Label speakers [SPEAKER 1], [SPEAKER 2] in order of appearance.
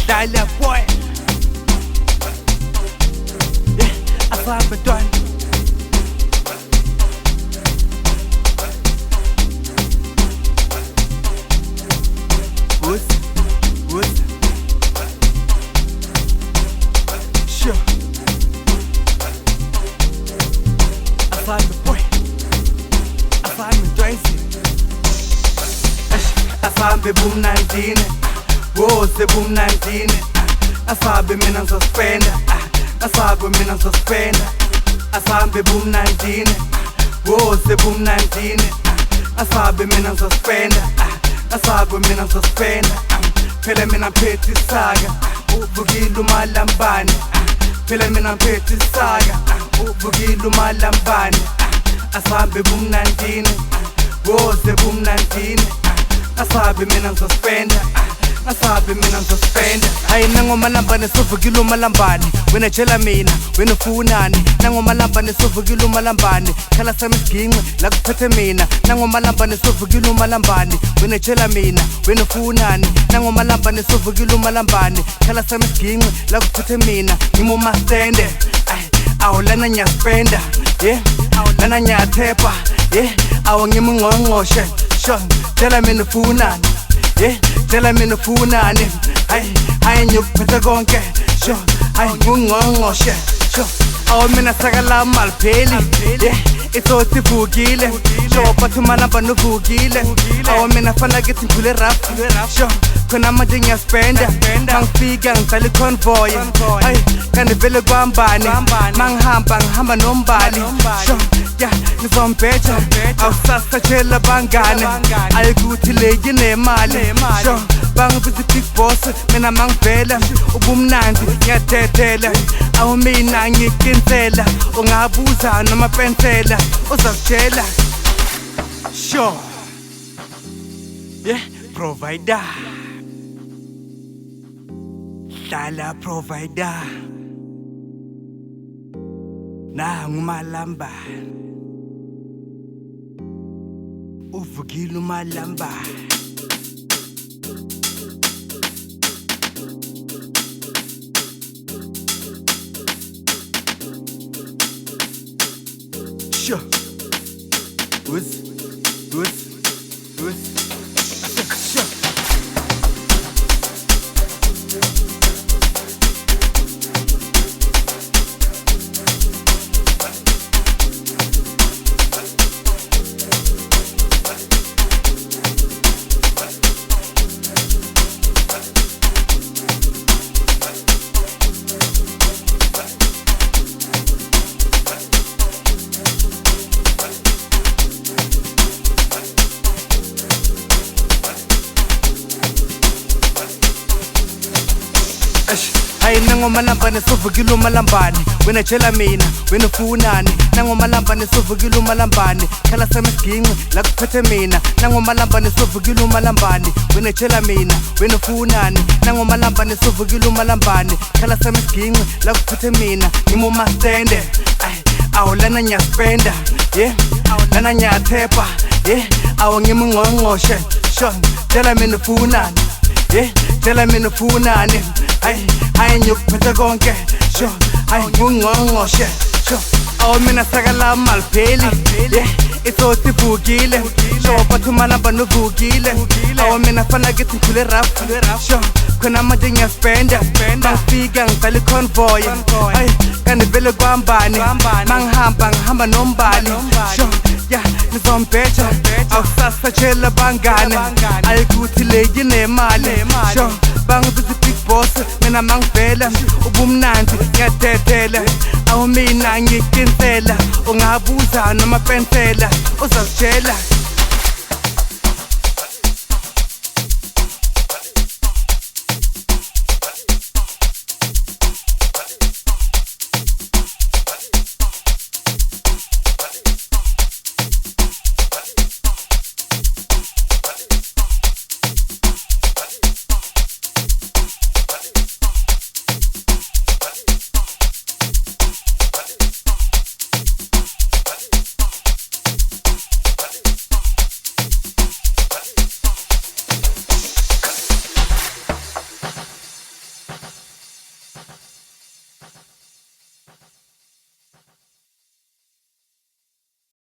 [SPEAKER 1] Dala boy. Yeah, asabe done. Woods. Sure. Asabe boy. Asabe Tracy. Asabe boom 19. Wose boom 19. Asabe mina ngizospenda. Asabe mina ngizospenda. Asabe boom 19. Wose boom 19. Asabe mina ngizospenda. Asabe mina ngizospenda. Phela mina phethe isaka. Uvukile umalambane. Phela mina phethe isaka. Uvukile umalambane. Asabe boom 19. Wose boom 19. Asabe mina ngizospenda. Asabe mina ngizospenda. Hayi nangomalambane sovukile umalambane. Wena tshela mina, wena ufunani. Nangomalambane sovukile umalambane. Khala sami siginqe la kuphethe mina. Nangomalambane sovukile umalambane. Wena tshela mina, wena ufunani. Nangomalambane sovukile umalambane. Khala sami siginqe la kuphethe mina. Ngimo mastende. Awu lana ngiyaspenda. Yeah, lana ngiyathepa. Yeah, awu ngimo ngqongqoshe. Sho, tshela mina ufunani. Yeah, tshela mina ufunani. Hayi ngiyokuphetha konke. Sho, hayi ngungqongqoshe. Sho, awu mina sakala malipheli. Yeah, itsothi vukile. Sho, bathi umalambane uvukile. Awu mina fana kithi ngivule rap. Sho, khona manje ngiyaspenda. Mangifika ngicela iconvoy. Hayi kanti vele kwambani. Ngihamba nombali. Sho, yeah, ngizombetha. Awusasatshela bangane. Ayikuthi le yinemali. Sho, bangibiza big boss. Mina mangivela ubumnandi ngiyatethela. Awu mina ngiqinisela. Ungabuza noma pensela uzakutshela. Sure. Yeah, provider. Dala provider. Nangumalamba. Uvukile umalamba. Sure. Woods. Sure. Hayi nangomalambane sovukile umalambane. Wena tshela mina, wena ufunani. Nangomalambane sovukile umalambane. Khala sami siginqe la kuphethe mina. Nangomalambane sovukile umalambane. Wena tshela mina, wena ufunani. Nangomalambane sovukile umalambane. Khala sami siginqe la kuphethe mina. Ngimo mastende. Awu lana ngiyaspenda. Yeah, lana ngiyathepa. Yeah, awu ngimo ngqongqoshe. Sho, tshela mina ufunani. Yeah, tshela mina ufunani. Hayi ngiyokuphetha konke. Sho, hayi ngungqongqoshe. Sho, awu mina sakala malipheli. Yeah, itsothi vukile. Sho, bathi umalambane uvukile. Awu mina fana kithi ngivule rap. Sho, khona manje ngiyaspenda. Mangifika ngicela iconvoy. Hayi kanti vele kwambani. Ngihamba nombali. Sho, yeah, ngizombetha. Awusasatshela bangane. Ayikuthi le yinemali. Sho, bangibiza big boss. Mina mangivela ubumnandi ngiyatethela. Awu mina ngiqinisela. Ungabuza noma pensela uzakutshela.